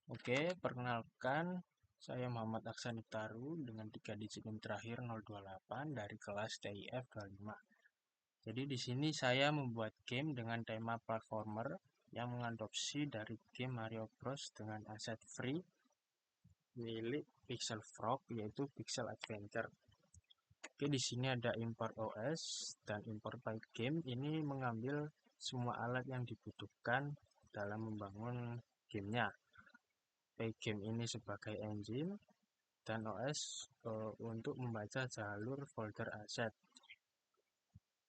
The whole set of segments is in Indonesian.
Oke, perkenalkan saya Muhammad Aksan Iftaru dengan 3 digit NIM terakhir 028 dari kelas TIF 25. Jadi di sini saya membuat game dengan tema platformer yang mengadopsi dari game Mario Bros dengan aset free milik Pixel Frog yaitu Pixel Adventure. Oke, di sini ada import OS dan import file game. Ini mengambil semua alat yang dibutuhkan dalam membangun gamenya. Game ini sebagai engine dan OS untuk membaca jalur folder aset.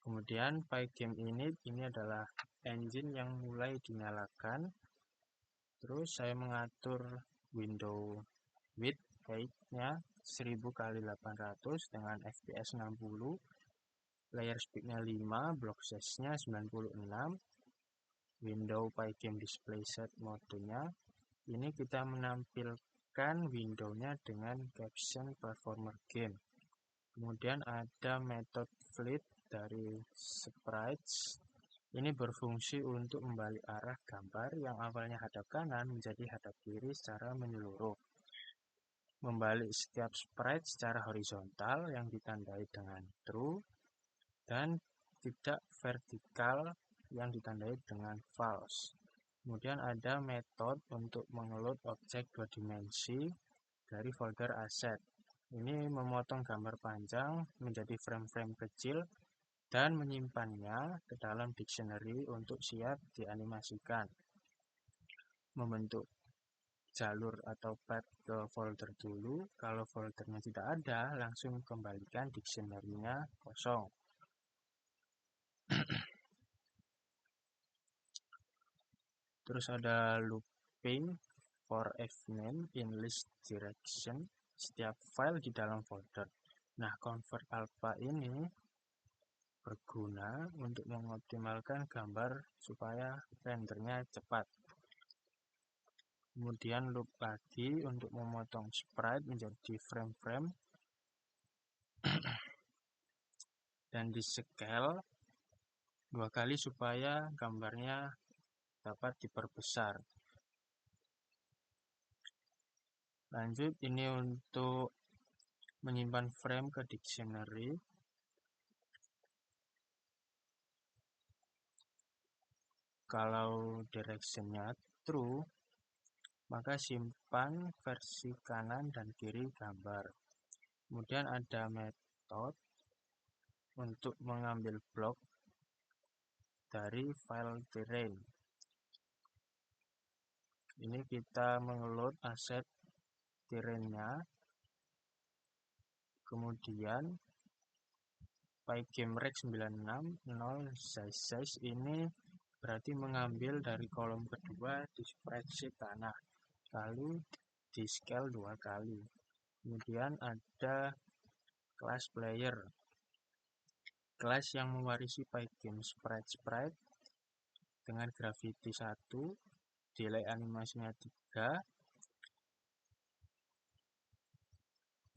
Kemudian Pygame ini adalah engine yang mulai dinyalakan. Terus saya mengatur window width height-nya 1000 kali 800 dengan FPS 60, layer speed-nya 5, block size-nya 96, window Pygame display set mode-nya. Ini kita menampilkan window-nya dengan caption platformer game. Kemudian ada metode flip dari sprites. Ini berfungsi untuk membalik arah gambar yang awalnya hadap kanan menjadi hadap kiri secara menyeluruh. Membalik setiap sprite secara horizontal yang ditandai dengan true dan tidak vertikal yang ditandai dengan false. Kemudian ada metode untuk mengeload objek 2 dimensi dari folder aset. Ini memotong gambar panjang menjadi frame-frame kecil dan menyimpannya ke dalam dictionary untuk siap dianimasikan. Membentuk jalur atau path ke folder dulu. Kalau foldernya tidak ada, langsung kembalikan dictionary-nya kosong. Terus ada looping for fname in list direction setiap file di dalam folder. Nah, convert alpha ini berguna untuk mengoptimalkan gambar supaya rendernya cepat. Kemudian loop lagi untuk memotong sprite menjadi frame-frame dan di scale 2 kali supaya gambarnya dapat diperbesar. Lanjut, ini untuk menyimpan frame ke dictionary. Kalau directionnya true, maka simpan versi kanan dan kiri gambar. Kemudian ada metode untuk mengambil blok dari file terrain. Ini kita mengeload aset terrainnya. Kemudian Pygame Rec 960 size ini berarti mengambil dari kolom kedua di spreadsheet tanah, lalu di scale 2 kali. Kemudian ada class player, kelas yang mewarisi Pygame sprite dengan gravity 1, delay animasinya 3.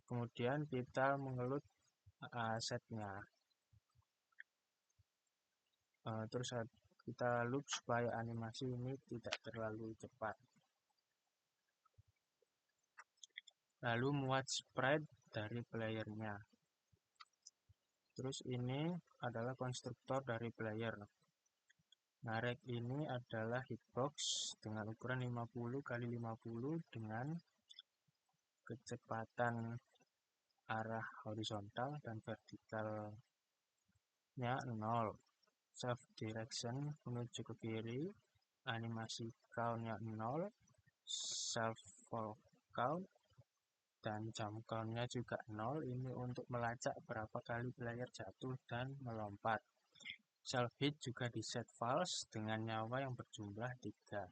Kemudian kita mengeload asetnya. Terus kita loop supaya animasi ini tidak terlalu cepat. Lalu muat sprite dari playernya. Terus ini adalah konstruktor dari player. Narek ini adalah hitbox dengan ukuran 50 x 50 dengan kecepatan arah horizontal dan vertikalnya 0. Self direction menuju ke kiri, animasi count-nya 0, self fall count dan jump count-nya juga 0. Ini untuk melacak berapa kali player jatuh dan melompat. Self hit juga di set false dengan nyawa yang berjumlah 3.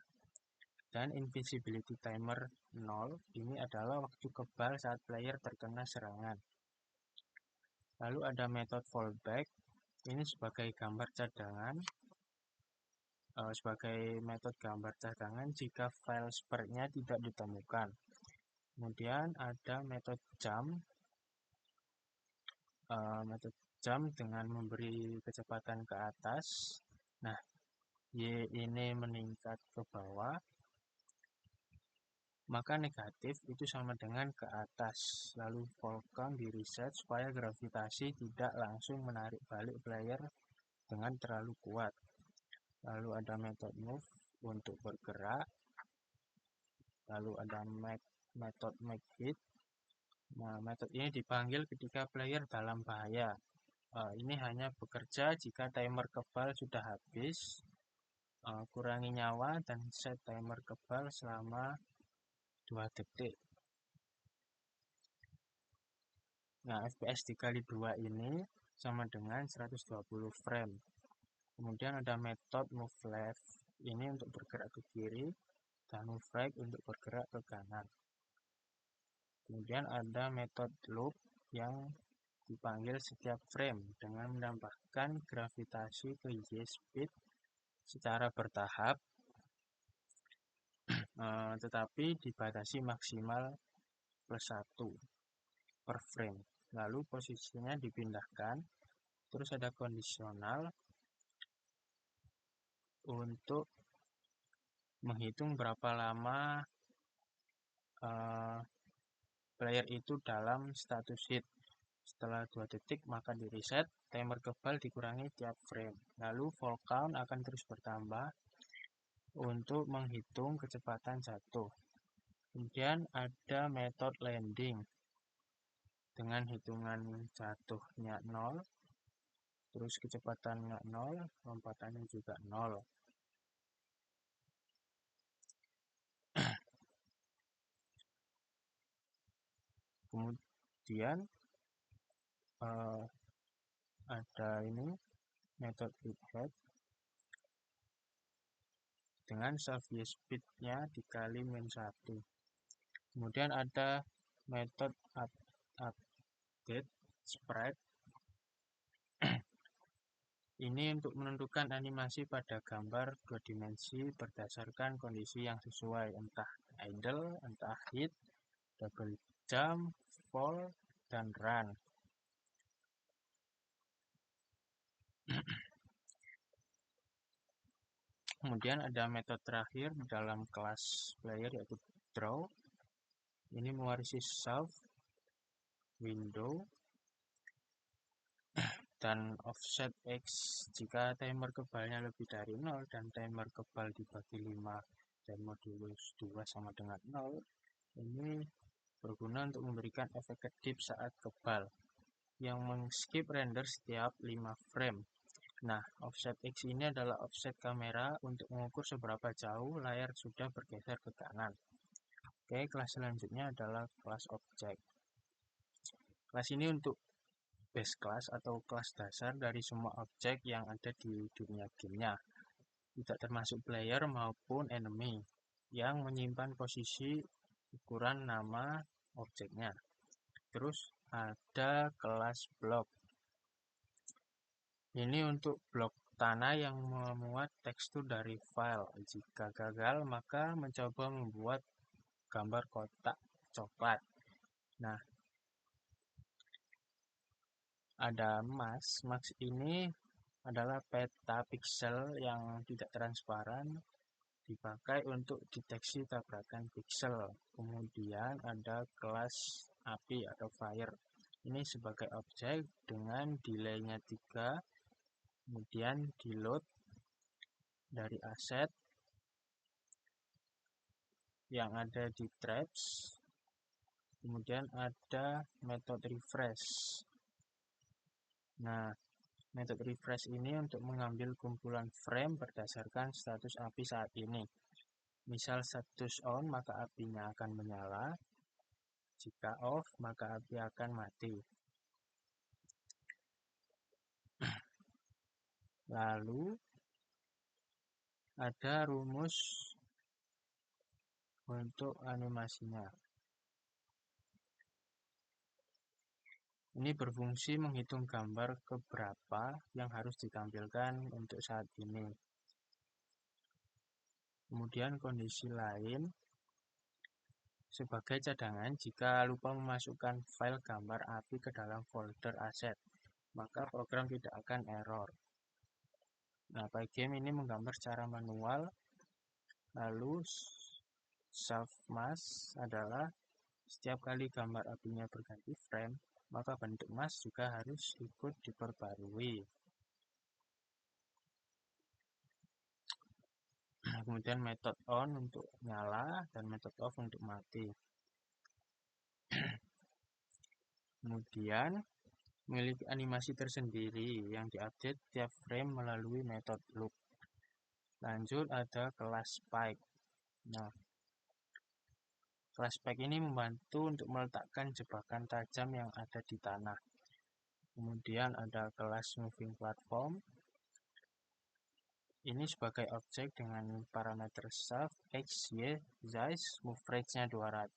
Dan invisibility timer 0, ini adalah waktu kebal saat player terkena serangan. Lalu ada metode fallback, ini sebagai gambar cadangan, sebagai metode gambar cadangan jika file sprite-nya tidak ditemukan. Kemudian ada metode jump dengan memberi kecepatan ke atas. Nah, Y ini meningkat ke bawah. maka negatif itu sama dengan ke atas. Lalu fall count di reset supaya gravitasi tidak langsung menarik balik player dengan terlalu kuat. Lalu ada method move untuk bergerak. Lalu ada method make hit. Nah, metode ini dipanggil ketika player dalam bahaya. Ini hanya bekerja jika timer kebal sudah habis. Kurangi nyawa dan set timer kebal selama 2 detik. Nah, FPS dikali 2 ini sama dengan 120 frame. Kemudian ada metode move left. Ini untuk bergerak ke kiri dan move right untuk bergerak ke kanan. Kemudian ada metode loop yang dipanggil setiap frame dengan menambahkan gravitasi ke Y speed secara bertahap, tetapi dibatasi maksimal +1 per frame. Lalu posisinya dipindahkan, terus ada kondisional untuk menghitung berapa lama player itu dalam status hit. Setelah 2 detik maka di reset, timer kebal dikurangi tiap frame. Lalu fall count akan terus bertambah untuk menghitung kecepatan jatuh. Kemudian ada metode landing dengan hitungan jatuhnya 0, terus kecepatannya 0, lompatannya juga 0. Kemudian ada ini metode hit head dengan self speed-nya dikali -1. Kemudian ada metode update sprite. Ini untuk menentukan animasi pada gambar 2 dimensi berdasarkan kondisi yang sesuai, entah idle, entah hit, double jump, fall, dan run. Kemudian ada metode terakhir dalam kelas player yaitu draw. Ini mewarisi self, window, dan offset X jika timer kebalnya lebih dari 0 dan timer kebal dibagi 5 dan modulus 2 sama dengan 0. Ini berguna untuk memberikan efek kedip saat kebal yang mengskip render setiap 5 frame. Nah, offset X ini adalah offset kamera untuk mengukur seberapa jauh layar sudah bergeser ke kanan. Oke, kelas selanjutnya adalah kelas object. Kelas ini untuk base class atau kelas dasar dari semua objek yang ada di dunia gamenya, tidak termasuk player maupun enemy, yang menyimpan posisi, ukuran, nama objeknya. Terus ada kelas block. Ini untuk blok tanah yang memuat tekstur dari file. Jika gagal, maka mencoba membuat gambar kotak coklat. Nah, ada mask. Mask ini adalah peta pixel yang tidak transparan, dipakai untuk deteksi tabrakan pixel. Kemudian ada kelas api atau fire. Ini sebagai objek dengan delay-nya 3. Kemudian di load dari aset yang ada di traps. Kemudian ada metode refresh. Nah, metode refresh ini untuk mengambil kumpulan frame berdasarkan status api saat ini. Misal status on, maka apinya akan menyala. Jika off, maka api akan mati. Lalu ada rumus untuk animasinya. Ini berfungsi menghitung gambar keberapa yang harus ditampilkan untuk saat ini. Kemudian kondisi lain sebagai cadangan jika lupa memasukkan file gambar api ke dalam folder aset, maka program tidak akan error. Nah, Pygame ini menggambar secara manual, lalu self mask adalah setiap kali gambar apinya berganti frame, maka bentuk mask juga harus ikut diperbarui. Kemudian method on untuk nyala dan method off untuk mati. Kemudian memiliki animasi tersendiri yang diupdate tiap frame melalui method loop. Lanjut ada kelas spike. Nah, kelas spike ini membantu untuk meletakkan jebakan tajam yang ada di tanah. Kemudian ada kelas moving platform. Ini sebagai objek dengan parameter self, x, y, size, move range-nya 200,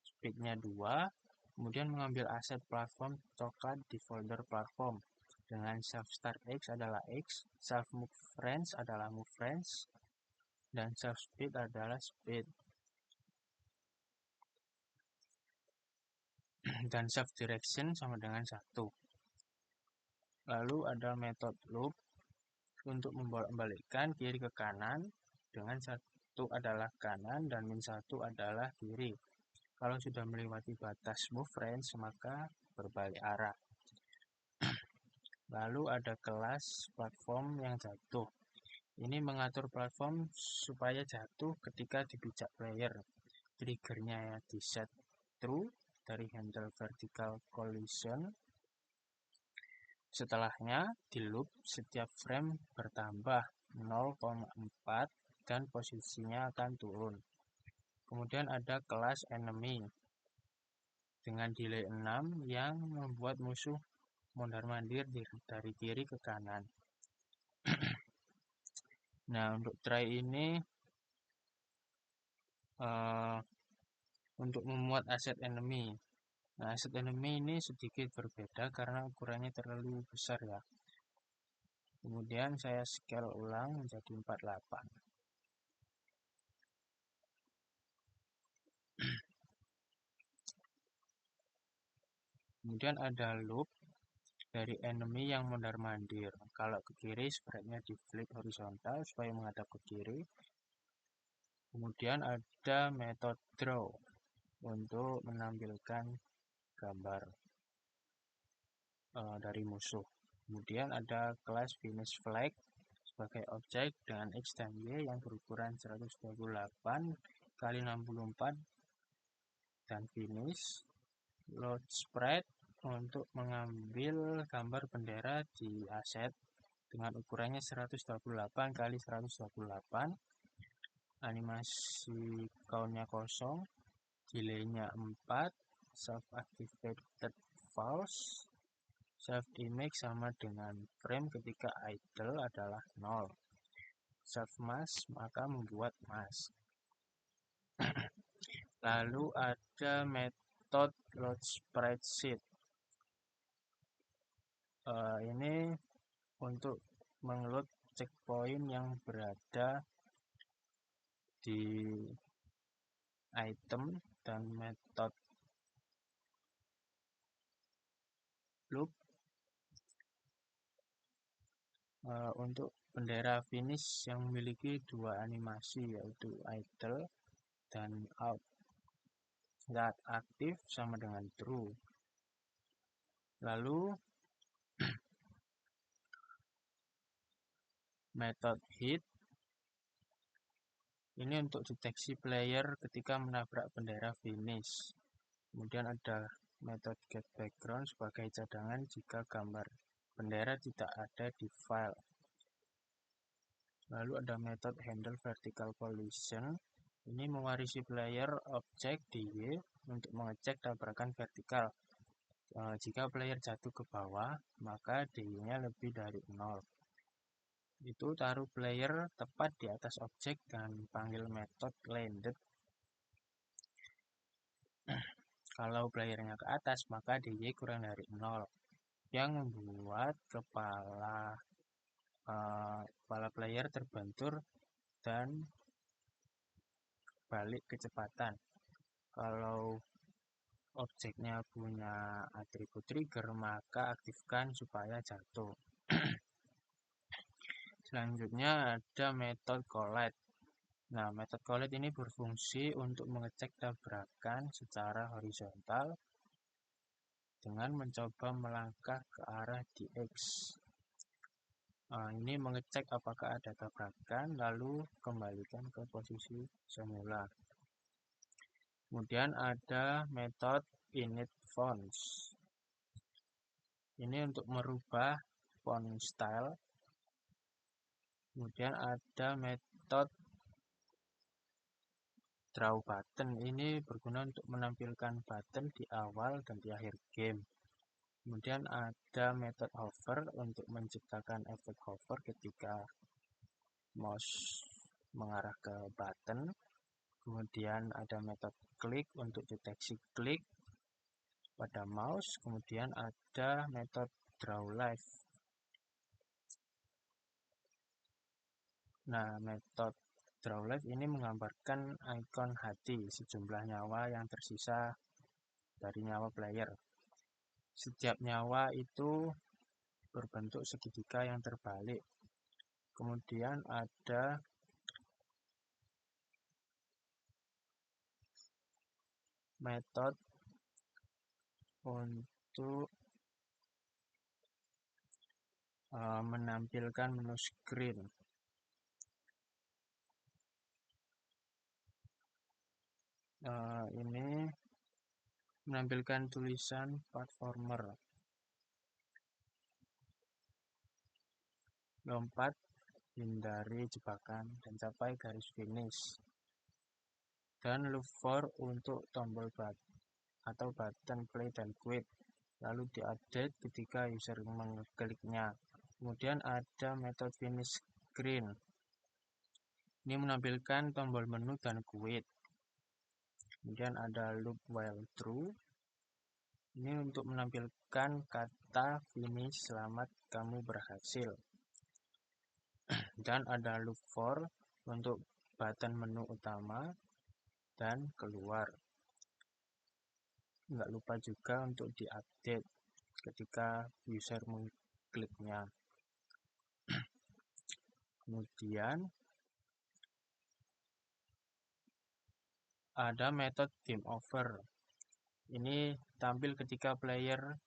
speed-nya 2, kemudian mengambil aset platform coklat di folder platform. Dengan self start x adalah x, self move range adalah move range, dan self speed adalah speed. Dan self direction sama dengan 1. Lalu ada method loop untuk membolak-balikkan kiri ke kanan dengan 1 adalah kanan dan min 1 adalah kiri. Kalau sudah melewati batas move range maka berbalik arah. Lalu ada kelas platform yang jatuh. Ini mengatur platform supaya jatuh ketika dipijak player. Triggernya ya di set true dari handle vertical collision. Setelahnya di loop setiap frame bertambah 0,4 dan posisinya akan turun. Kemudian ada kelas enemy dengan delay 6 yang membuat musuh mondar-mandir dari kiri ke kanan. Nah, untuk try ini untuk memuat aset enemy. Nah, aset enemy ini sedikit berbeda karena ukurannya terlalu besar ya. Kemudian saya scale ulang menjadi 48. Kemudian ada loop dari enemy yang mondar-mandir. Kalau ke kiri, sprite-nya di flip horizontal supaya menghadap ke kiri. Kemudian ada method draw untuk menampilkan gambar dari musuh. Kemudian ada kelas finish flag sebagai objek dengan X dan Y yang berukuran 128 kali 64 dan finish. Load sprite untuk mengambil gambar bendera di aset dengan ukurannya 128 kali 128. Animasi count-nya kosong, delay-nya 4, self-activated false, self image sama dengan frame ketika idle adalah 0. Self mask maka membuat mask. Lalu ada metode load spreadsheet. Ini untuk mengeload checkpoint yang berada di item dan metode loop untuk bendera finish yang memiliki dua animasi yaitu idle dan out. Saat aktif sama dengan true. Lalu method hit ini untuk deteksi player ketika menabrak bendera finish. Kemudian ada metode get background sebagai cadangan jika gambar bendera tidak ada di file. Lalu ada metode handle vertical collision. Ini mewarisi player objek DY untuk mengecek tabrakan vertikal. Jika player jatuh ke bawah, maka DY-nya lebih dari 0. Itu taruh player tepat di atas objek dan panggil metode landed. Kalau playernya ke atas, maka DY kurang dari 0. Yang membuat kepala player terbentur dan balik kecepatan. Kalau objeknya punya atribut trigger, maka aktifkan supaya jatuh. Selanjutnya ada metode collide. Nah, metode collide ini berfungsi untuk mengecek tabrakan secara horizontal dengan mencoba melangkah ke arah dx. Nah, ini mengecek apakah ada tabrakan, lalu kembalikan ke posisi semula. Kemudian ada metode init fonts. Ini untuk merubah font style. Kemudian ada metode draw button. Ini berguna untuk menampilkan button di awal dan di akhir game. Kemudian ada metode hover untuk menciptakan efek hover ketika mouse mengarah ke button. Kemudian ada metode klik untuk deteksi klik pada mouse. Kemudian ada metode draw live. Nah, metode draw live ini menggambarkan ikon hati sejumlah nyawa yang tersisa dari nyawa player. Setiap nyawa itu berbentuk segitiga yang terbalik. Kemudian ada metode untuk menampilkan menu screen. Ini menampilkan tulisan platformer, lompat, hindari jebakan, dan capai garis finish. Dan look for untuk tombol atau button play dan quit, lalu diupdate ketika user mengkliknya. Kemudian ada metode finish screen. Ini menampilkan tombol menu dan quit. Kemudian ada loop while true. Ini untuk menampilkan kata finish selamat kamu berhasil. Dan ada loop for untuk button menu utama dan keluar. Nggak lupa juga untuk diupdate ketika user mengkliknya. Kemudian ada metode game over. Ini tampil ketika player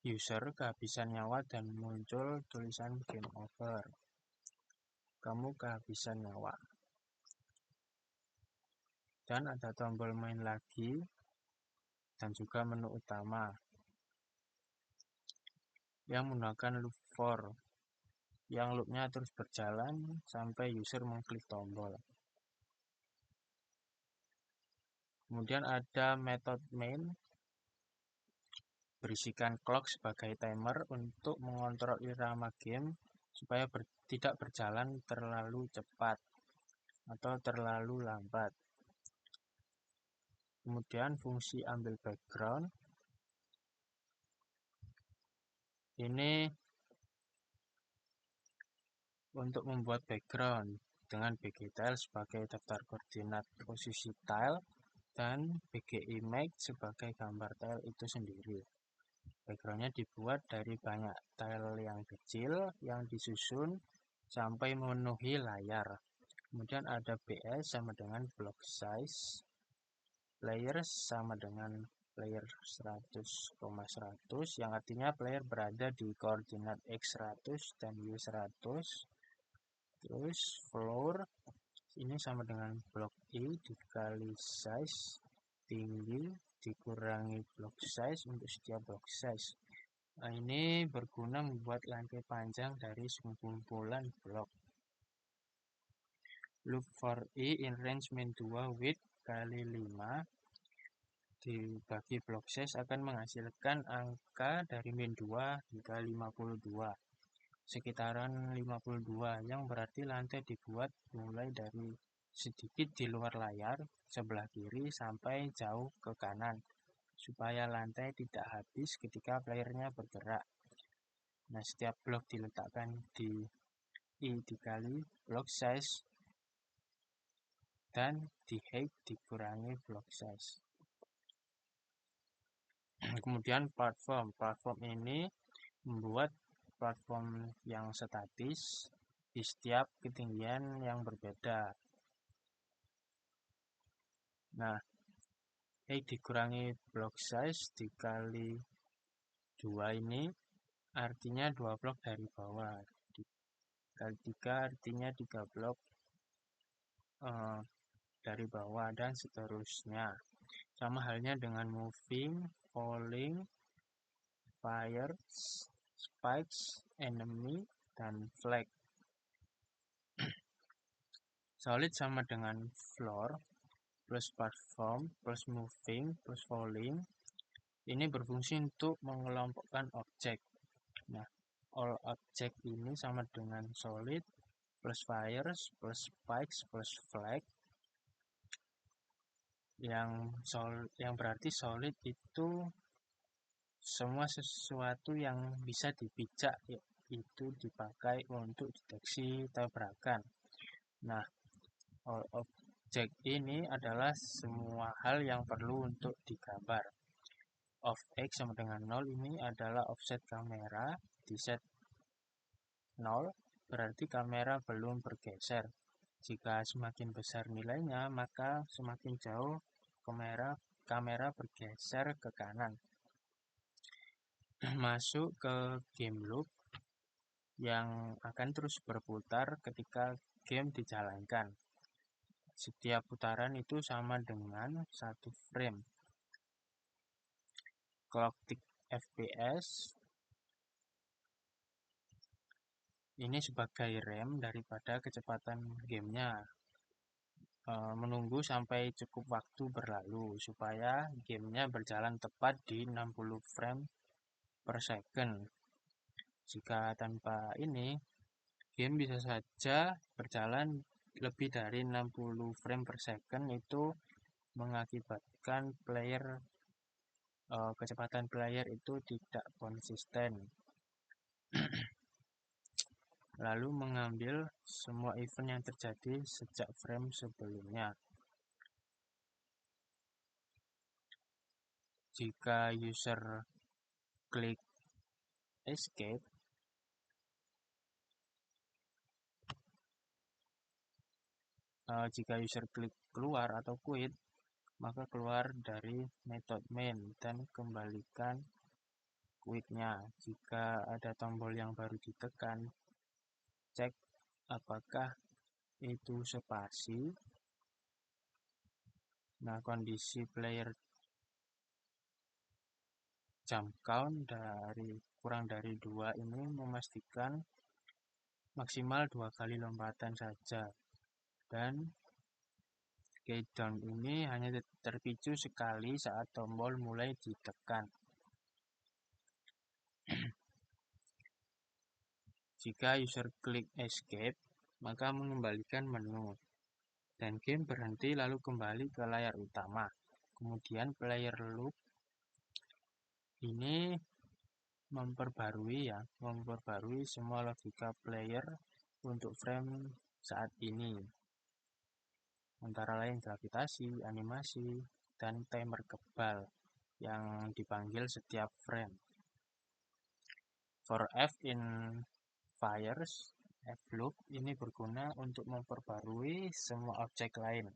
user kehabisan nyawa dan muncul tulisan game over. Kamu kehabisan nyawa. Dan ada tombol main lagi dan juga menu utama yang menggunakan loop for, yang loopnya terus berjalan sampai user mengklik tombol. Kemudian ada metode main berisikan clock sebagai timer untuk mengontrol irama game supaya tidak berjalan terlalu cepat atau terlalu lambat. Kemudian fungsi ambil background. Ini untuk membuat background dengan bgTile sebagai daftar koordinat posisi tile dan bgimage sebagai gambar tile itu sendiri. Backgroundnya dibuat dari banyak tile yang kecil yang disusun sampai memenuhi layar. Kemudian ada BS sama dengan block size, player sama dengan player 100,100 yang artinya player berada di koordinat X100 dan Y100. Terus floor ini sama dengan block I dikali size tinggi dikurangi block size untuk setiap block size. Nah, ini berguna membuat lantai panjang dari sekumpulan blok. Loop for I in range min 2 width kali 5 dibagi block size akan menghasilkan angka dari min 2 hingga 52. Sekitaran 52 yang berarti lantai dibuat mulai dari sedikit di luar layar sebelah kiri sampai jauh ke kanan supaya lantai tidak habis ketika playernya bergerak. Nah, setiap blok diletakkan di I dikali block size dan di height dikurangi block size. Kemudian platform ini membuat platform yang statis di setiap ketinggian yang berbeda. Nah, X dikurangi block size dikali 2 ini artinya 2 blok dari bawah. Dikali 3 artinya 3 blok dari bawah dan seterusnya. Sama halnya dengan moving, falling, fires, spikes, enemy, dan flag. Solid sama dengan floor plus platform plus moving plus falling. Ini berfungsi untuk mengelompokkan objek. Nah, all object ini sama dengan solid plus fires plus spikes plus flag. Yang berarti solid itu semua sesuatu yang bisa dipijak itu dipakai untuk deteksi tabrakan. Nah, all object ini adalah semua hal yang perlu untuk digambar. Of X sama dengan 0 ini adalah offset kamera, di set 0 berarti kamera belum bergeser. Jika semakin besar nilainya, maka semakin jauh kamera bergeser ke kanan. Masuk ke game loop yang akan terus berputar ketika game dijalankan. Setiap putaran itu sama dengan 1 frame. Clock tick FPS ini sebagai rem daripada kecepatan gamenya. Menunggu sampai cukup waktu berlalu supaya gamenya berjalan tepat di 60 frame per second. Jika tanpa ini, game bisa saja berjalan lebih dari 60 frame per second, itu mengakibatkan kecepatan player itu tidak konsisten. Lalu mengambil semua event yang terjadi sejak frame sebelumnya. Jika user klik escape, jika user klik keluar atau quit, maka keluar dari method main dan kembalikan quitnya. Jika ada tombol yang baru ditekan, cek apakah itu spasi. Nah, kondisi player jump count kurang dari 2 ini memastikan maksimal 2 kali lompatan saja, dan countdown ini hanya terpicu sekali saat tombol mulai ditekan. Jika user klik escape, maka mengembalikan menu dan game berhenti lalu kembali ke layar utama. Kemudian player loop ini memperbarui semua logika player untuk frame saat ini, antara lain gravitasi, animasi, dan timer kebal yang dipanggil setiap frame. For F in fires, F loop ini berguna untuk memperbarui semua objek lain.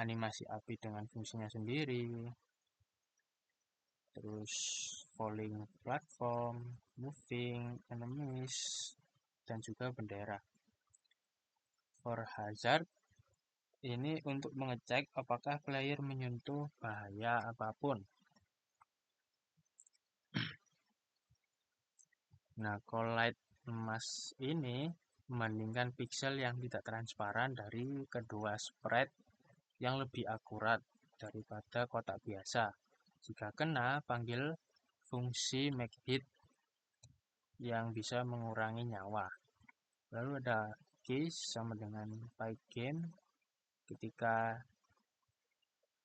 Animasi api dengan fungsinya sendiri, terus falling platform, moving, enemies, dan juga bendera. For hazard ini untuk mengecek apakah player menyentuh bahaya apapun. Nah, collide emas ini membandingkan pixel yang tidak transparan dari kedua sprite yang lebih akurat daripada kotak biasa. Jika kena, panggil fungsi make hit yang bisa mengurangi nyawa. Lalu ada case sama dengan Pygame. Ketika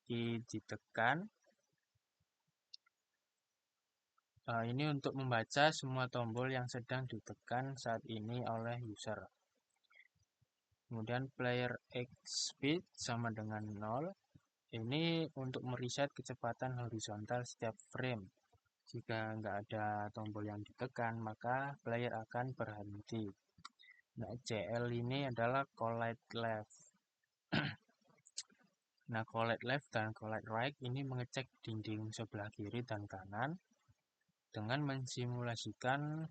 key ditekan, ini untuk membaca semua tombol yang sedang ditekan saat ini oleh user. Kemudian player X speed sama dengan 0. Ini untuk mereset kecepatan horizontal setiap frame. Jika nggak ada tombol yang ditekan, maka player akan berhenti. Nah, CL ini adalah collide left. Nah, collide left dan collide right ini mengecek dinding sebelah kiri dan kanan dengan mensimulasikan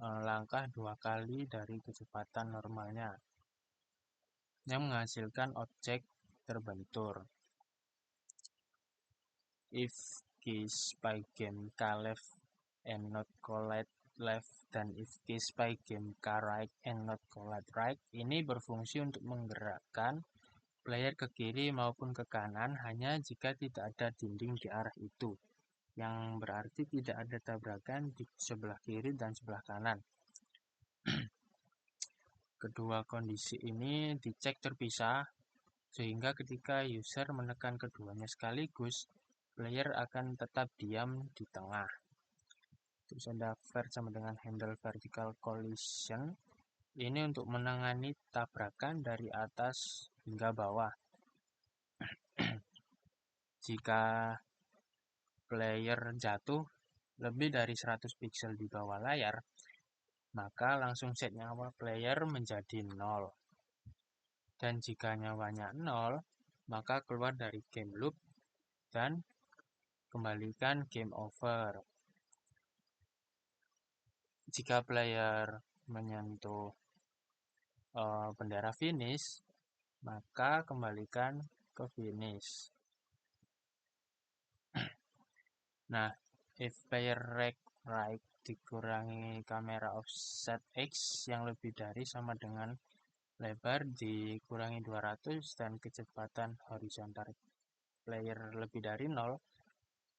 langkah 2 kali dari kecepatan normalnya yang menghasilkan objek terbentur. If key spy game K left and not collide left dan if key spy game K right and not collide right ini berfungsi untuk menggerakkan player ke kiri maupun ke kanan hanya jika tidak ada dinding di arah itu, yang berarti tidak ada tabrakan di sebelah kiri dan sebelah kanan. Kedua kondisi ini dicek terpisah, sehingga ketika user menekan keduanya sekaligus, player akan tetap diam di tengah. Terus ada VER sama dengan handle vertical collision. Ini untuk menangani tabrakan dari atas hingga bawah. Jika player jatuh lebih dari 100 pixel di bawah layar, maka langsung set nyawa player menjadi 0. Dan jika nyawanya 0, maka keluar dari game loop dan kembalikan game over. Jika player menyentuh bendera finish, maka kembalikan ke finish. Nah, if player right dikurangi kamera offset X yang lebih dari sama dengan lebar dikurangi 200 dan kecepatan horizontal player lebih dari 0,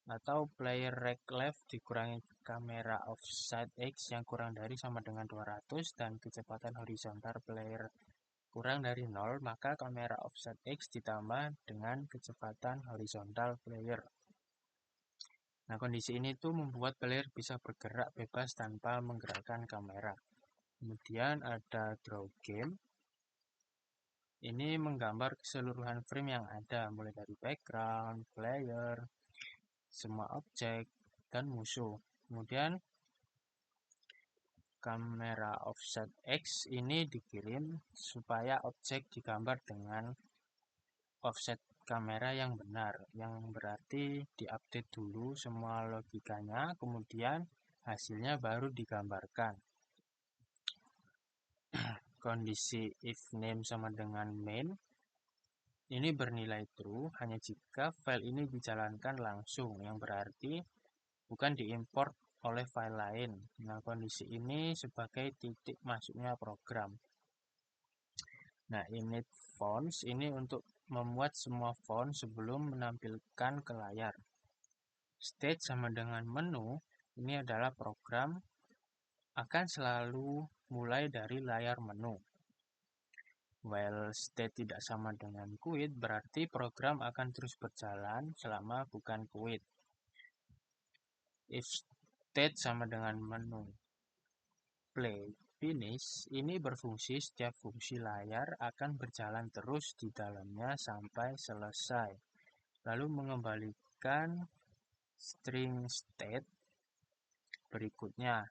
atau player right left dikurangi kamera offset X yang kurang dari sama dengan 200 dan kecepatan horizontal player kurang dari 0, maka kamera offset X ditambah dengan kecepatan horizontal player. Nah, kondisi ini tuh membuat player bisa bergerak bebas tanpa menggerakkan kamera. Kemudian ada draw game. Ini menggambar keseluruhan frame yang ada, mulai dari background, player, semua objek, dan musuh. Kemudian kamera offset X ini dikirim supaya objek digambar dengan offset kamera yang benar, yang berarti diupdate dulu semua logikanya, kemudian hasilnya baru digambarkan. Kondisi if name sama dengan main ini bernilai true hanya jika file ini dijalankan langsung, yang berarti bukan diimport oleh file lain. Nah, kondisi ini sebagai titik masuknya program. Nah, init fonts ini untuk memuat semua font sebelum menampilkan ke layar. Stage sama dengan menu, ini adalah program akan selalu mulai dari layar menu. While state tidak sama dengan quit, berarti program akan terus berjalan selama bukan quit. If state sama dengan menu play finish, ini berfungsi setiap fungsi layar akan berjalan terus di dalamnya sampai selesai, lalu mengembalikan string state berikutnya.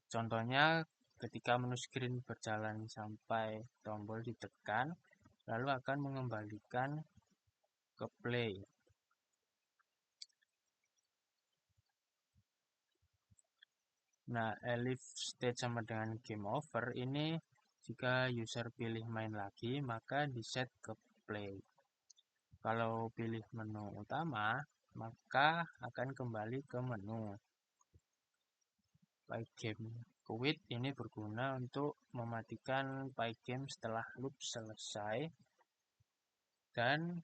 Contohnya ketika menu screen berjalan sampai tombol ditekan, lalu akan mengembalikan ke play. Nah, elif state sama dengan game over ini jika user pilih main lagi, maka diset ke play. Kalau pilih menu utama, maka akan kembali ke menu. Pygame quit ini berguna untuk mematikan pygame setelah loop selesai dan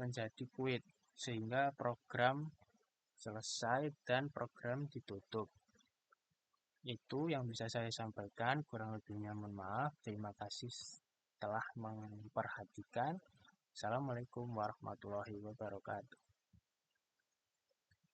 menjadi quit, sehingga program selesai dan program ditutup. Itu yang bisa saya sampaikan, kurang lebihnya mohon maaf. Terima kasih telah memperhatikan. Assalamualaikum warahmatullahi wabarakatuh.